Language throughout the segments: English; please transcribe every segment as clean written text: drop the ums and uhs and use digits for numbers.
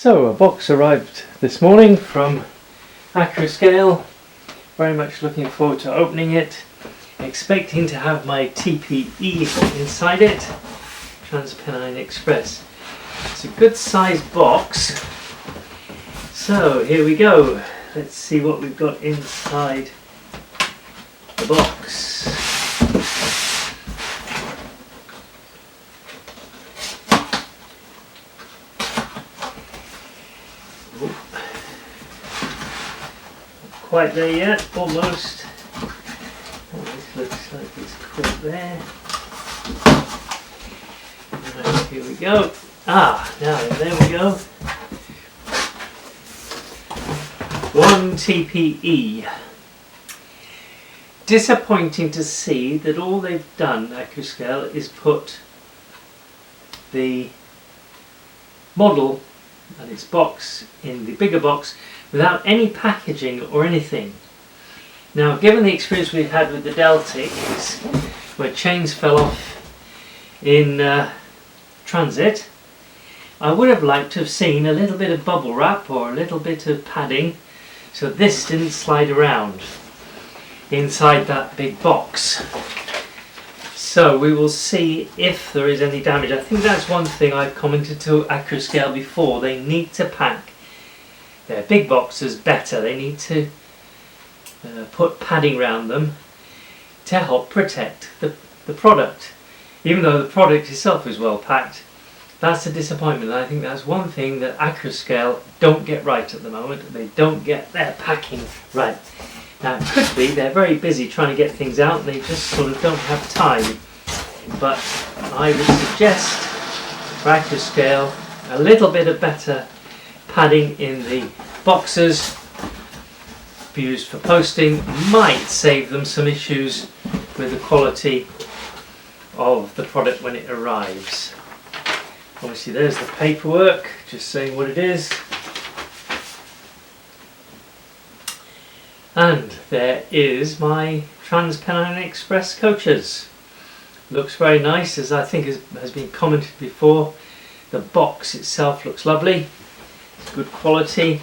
So a box arrived this morning from Accurascale. Very much looking forward to opening it. Expecting to have my TPE inside it. TransPennine Express. It's a good sized box. So here we go. Let's see what we've got inside the box. Quite there yet, almost. Oh, this looks like it's quite there. Right, here we go. Now there we go. One TPE. Disappointing to see that all they've done, Accurascale, is put the model and its box in the bigger box without any packaging or anything. Now, given the experience we've had with the Deltics, where chains fell off in transit, I would have liked to have seen a little bit of bubble wrap or a little bit of padding so this didn't slide around inside that big box. So we will see if there is any damage. I think that's one thing I've commented to Accurascale before. They need to pack their big boxes better. They need to put padding around them to help protect the product. Even though the product itself is well packed, that's a disappointment. And I think that's one thing that Accurascale don't get right at the moment. They don't get their packing right. Now it could be they're very busy trying to get things out and they just sort of don't have time. But I would suggest for Accurascale a little bit of better padding in the boxes used for posting might save them some issues with the quality of the product when it arrives. Obviously there's the paperwork, just saying what it is. And there is my TransPennine Express coaches. Looks very nice, as I think has been commented before. The box itself looks lovely. It's good quality.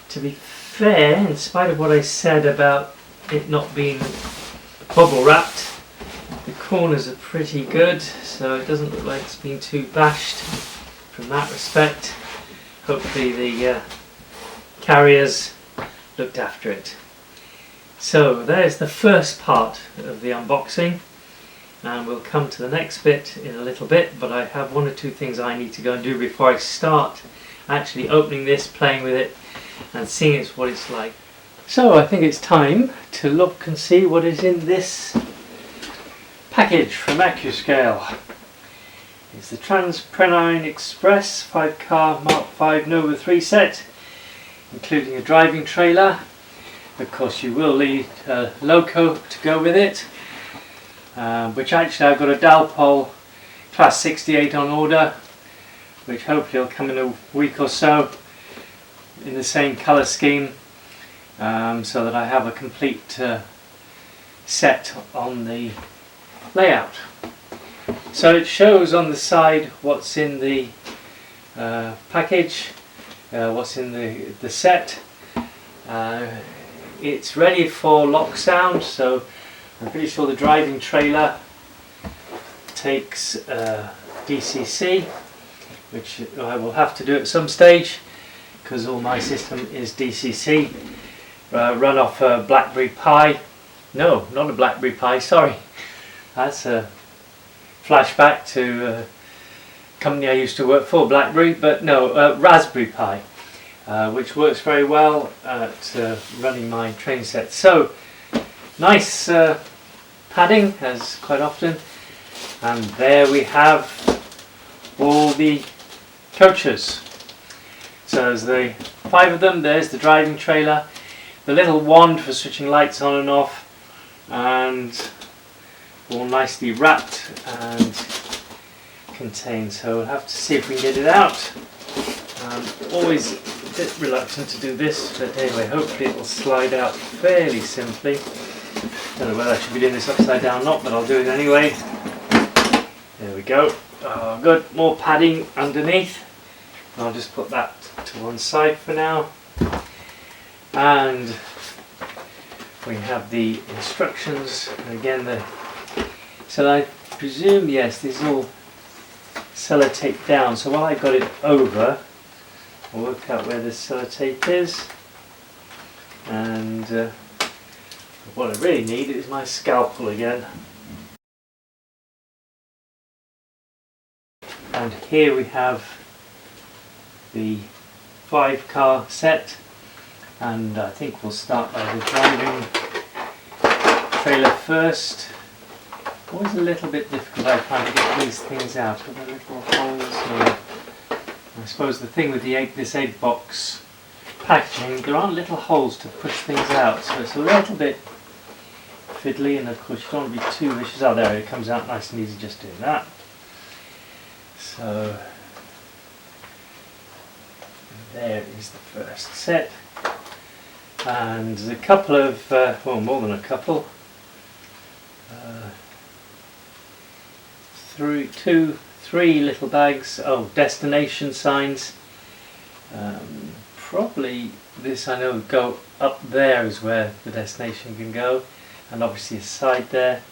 To be fair, in spite of what I said about it not being bubble wrapped, the corners are pretty good, so it doesn't look like it's been too bashed from that respect. Hopefully the carriers looked after it. So there's the first part of the unboxing, and we'll come to the next bit in a little bit, but I have one or two things I need to go and do before I start actually opening this, playing with it and seeing what it's like. So I think it's time to look and see what is in this package from Accurascale. It's the TransPennine Express 5-car Mark 5 Nova 3 set, including a driving trailer. Of course you will need a loco to go with it, which actually I've got a Dalpol Class 68 on order, which hopefully will come in a week or so in the same colour scheme, so that I have a complete set on the layout. So it shows on the side what's in the package, what's in the set. It's ready for lock sound, so I'm pretty sure the driving trailer takes DCC, which I will have to do at some stage because all my system is DCC, run off a BlackBerry Pi. No, not a BlackBerry Pi, sorry. That's a flashback to a company I used to work for, BlackBerry, but no, Raspberry Pi, which works very well at running my train set. So, nice padding, as quite often, and there we have all the coaches. So there's the 5 of them, there's the driving trailer, the little wand for switching lights on and off, and all nicely wrapped and contained. So we'll have to see if we can get it out. I'm always a bit reluctant to do this, but anyway, hopefully it will slide out fairly simply. Don't know whether I should be doing this upside down or not, but I'll do it anyway. There we go. Good, more padding underneath. I'll just put that to one side for now. And we have the instructions. Again, so I presume, yes, these all sellotape down. So while I got it over, I'll work out where the sellotape is. And what I really need is my scalpel again. And here we have the 5-car set, and I think we'll start by the driving trailer first. Always a little bit difficult, I find, to get these things out with the little holes here. I suppose the thing with this egg box packaging, there aren't little holes to push things out, so it's a little bit fiddly, and of course you don't want to be too vicious. Oh, there, it comes out nice and easy just doing that. So there is the first set, and there's a couple of, well, more than a couple, three little bags. Oh, destination signs. Probably this, I know, go up there is where the destination can go, and obviously a side there.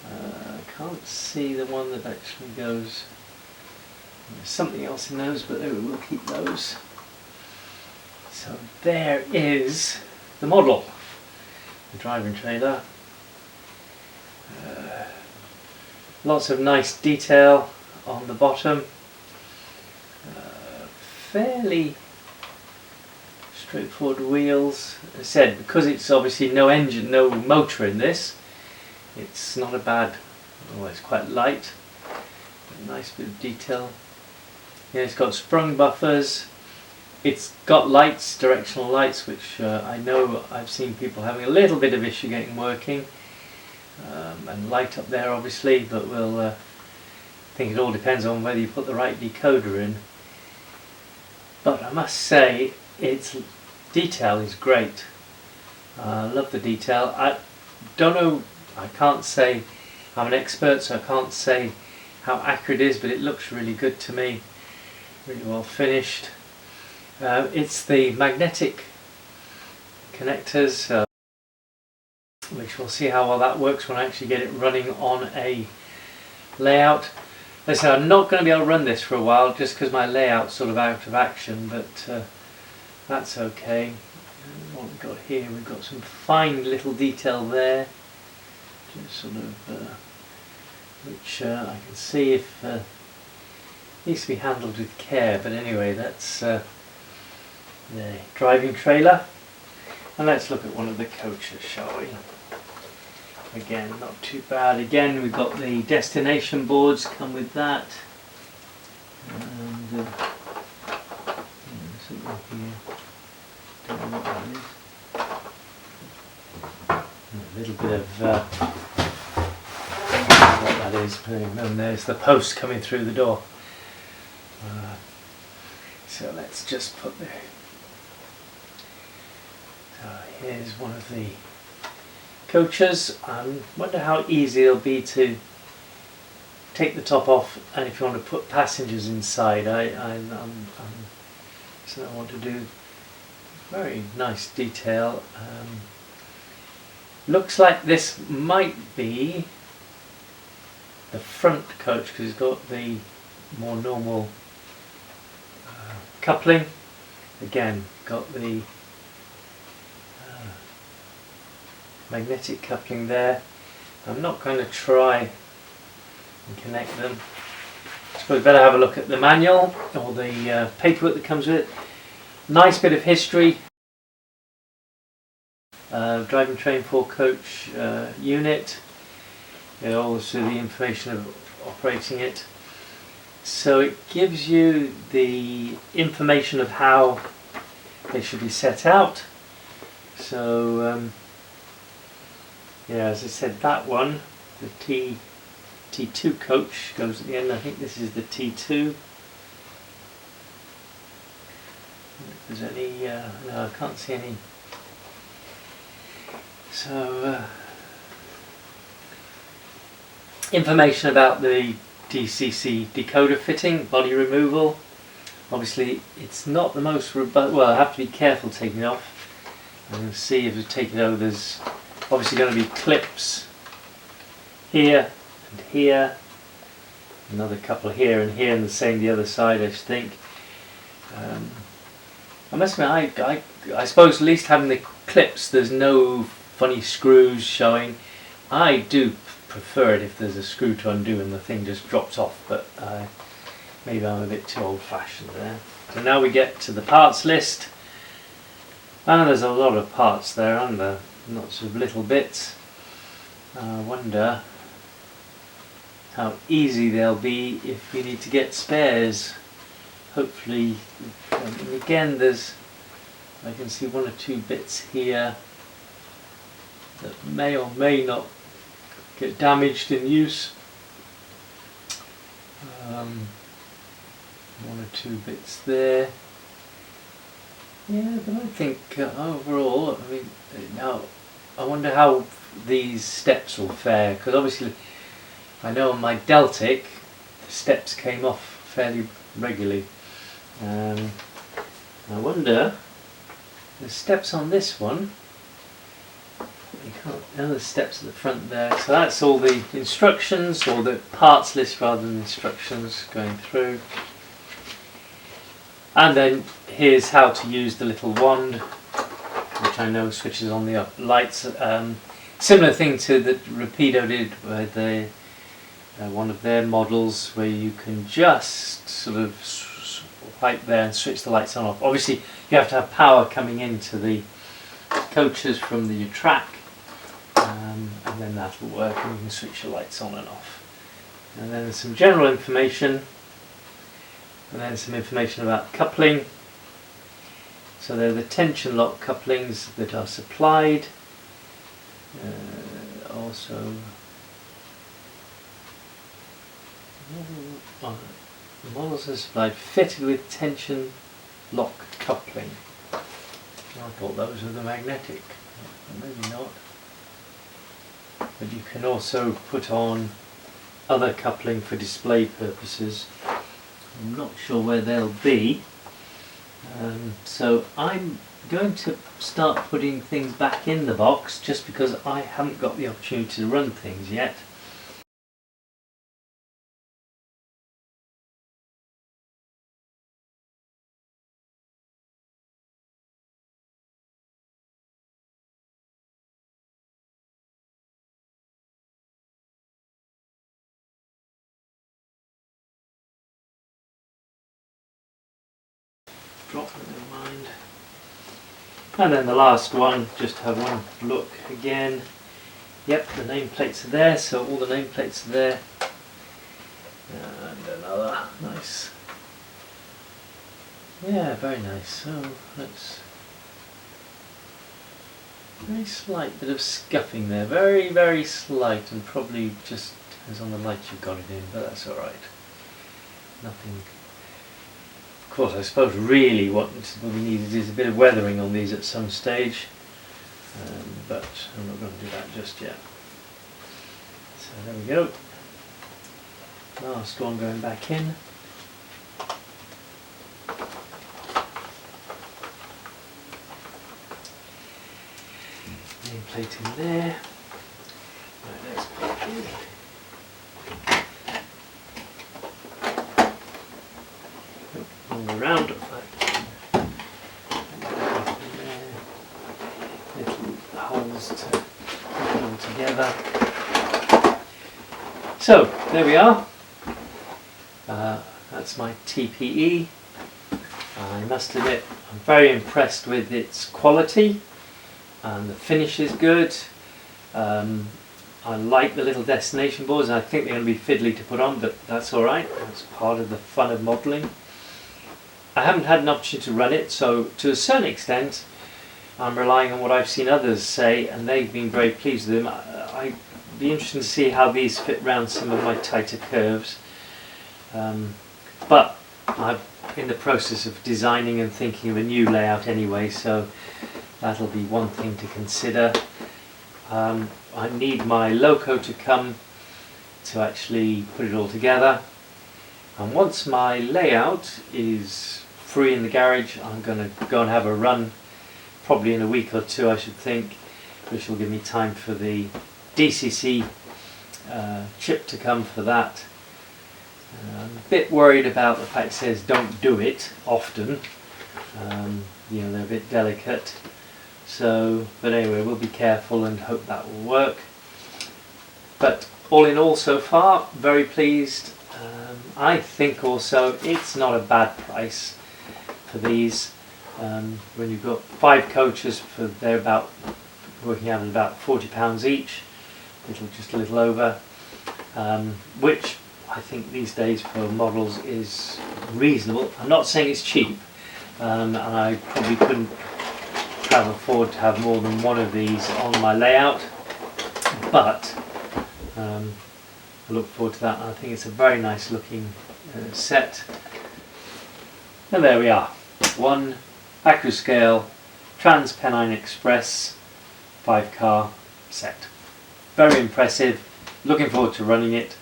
I can't see the one that actually goes. There's something else in those, but we'll keep those. So there is the model, the driving trailer. Lots of nice detail on the bottom. Fairly straightforward wheels. As I said, because it's obviously no engine, no motor in this, it's not a bad, oh, it's quite light. A nice bit of detail. Yeah, it's got sprung buffers. It's got lights, directional lights, which I know I've seen people having a little bit of issue getting working. And light up there obviously, but we'll I think it all depends on whether you put the right decoder in. But I must say, its detail is great. I love the detail. I don't know, I can't say, I'm an expert, so I can't say how accurate it is, but it looks really good to me. Really well finished. It's the magnetic connectors, which we'll see how well that works when I actually get it running on a layout. Listen, I'm not going to be able to run this for a while just because my layout's sort of out of action, but that's okay. What we've got here, we've got some fine little detail there, just sort of, which I can see if needs to be handled with care, but anyway, that's the driving trailer. And let's look at one of the coaches, shall we? Again, not too bad. Again, we've got the destination boards come with that. And something here. Don't know what that is. A little bit of what that is. And there's the post coming through the door. So let's just put the. So here's one of the coaches. I wonder how easy it'll be to take the top off, and if you want to put passengers inside. So I want to do very nice detail. Looks like this might be the front coach because it's got the more normal coupling. Again, got the magnetic coupling there. I'm not going to try and connect them. I suppose better have a look at the manual or the paperwork that comes with it. Nice bit of history. Driving train 4 coach unit. Also the information of operating it. So it gives you the information of how they should be set out. So yeah, as I said, that one, the T2 coach goes at the end. I think this is the T2. If there's any, no, I can't see any. So information about the DCC decoder fitting, body removal, Obviously it's not the most robust, well I have to be careful taking it off. I'm going to see if we take it over, there's obviously going to be clips here and here, another couple here, and the same the other side I think. I must admit, I suppose at least having the clips there's no funny screws showing. I do prefer it if there's a screw to undo and the thing just drops off, but maybe I'm a bit too old-fashioned there. So now we get to the parts list. There's a lot of parts there, aren't there? Lots of little bits. I wonder how easy they'll be if we need to get spares. Hopefully, again I can see one or two bits here that may or may not get damaged in use. One or two bits there. Yeah, but I think overall, I mean, now I wonder how these steps will fare, because obviously I know on my Deltic the steps came off fairly regularly. I wonder the steps on this one. You can't. Now the steps at the front there. So that's all the instructions, or the parts list rather than instructions going through. And then here's how to use the little wand, which I know switches on the lights. Similar thing to that Rapido did with the one of their models, where you can just sort of swipe there and switch the lights on and off. Obviously you have to have power coming into the coaches from the track, and then that'll work and you can switch the lights on and off. And then there's some general information, and then some information about coupling. So they're the tension lock couplings that are supplied. Also the models are supplied fitted with tension lock coupling. I thought those were the magnetic, maybe not. But you can also put on other coupling for display purposes. I'm not sure where they'll be. So I'm going to start putting things back in the box, just because I haven't got the opportunity to run things yet. Drop them in mind. And then the last one, just have one look again. Yep, the nameplates are there, so all the nameplates are there. And another nice. Yeah, very nice. So that's very slight bit of scuffing there. Very, very slight, and probably just depends on the light you've got it in, but that's alright. Nothing. Of course, I suppose really what we needed is a bit of weathering on these at some stage, but I'm not going to do that just yet. So there we go. Last one going back in. Nameplate in there. Right, let's put it in. Around little holes to put it all together. So there we are. That's my TPE. I must admit I'm very impressed with its quality, and the finish is good. I like the little destination boards, and I think they're going to be fiddly to put on, but that's alright. That's part of the fun of modelling. I haven't had an opportunity to run it, so to a certain extent I'm relying on what I've seen others say, and they've been very pleased with them. I'd be interested to see how these fit around some of my tighter curves. But I'm in the process of designing and thinking of a new layout anyway, so that'll be one thing to consider. I need my loco to come to actually put it all together. And once my layout is free in the garage, I'm going to go and have a run, probably in a week or two I should think, which will give me time for the DCC chip to come for that. I'm a bit worried about the fact it says don't do it often. You know, they're a bit delicate. So, but anyway, we'll be careful and hope that will work. But all in all, so far, very pleased. I think also it's not a bad price for these. When you've got 5 coaches, they're about working out at about £40 each, just a little over, which I think these days for models is reasonable. I'm not saying it's cheap, and I probably couldn't afford to have more than one of these on my layout, but I look forward to that. I think it's a very nice looking set. And there we are, one Accurascale Trans-Pennine Express 5-car set. Very impressive, looking forward to running it,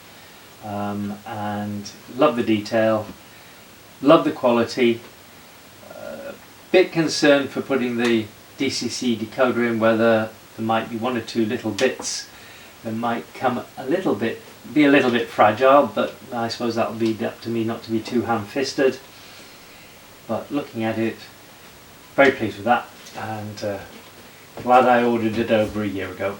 and love the detail, love the quality. Bit concerned for putting the DCC decoder in, whether there might be 1 or 2 little bits that might come be a little bit fragile, but I suppose that will be up to me not to be too ham-fisted. But looking at it, very pleased with that, and glad I ordered it over a year ago.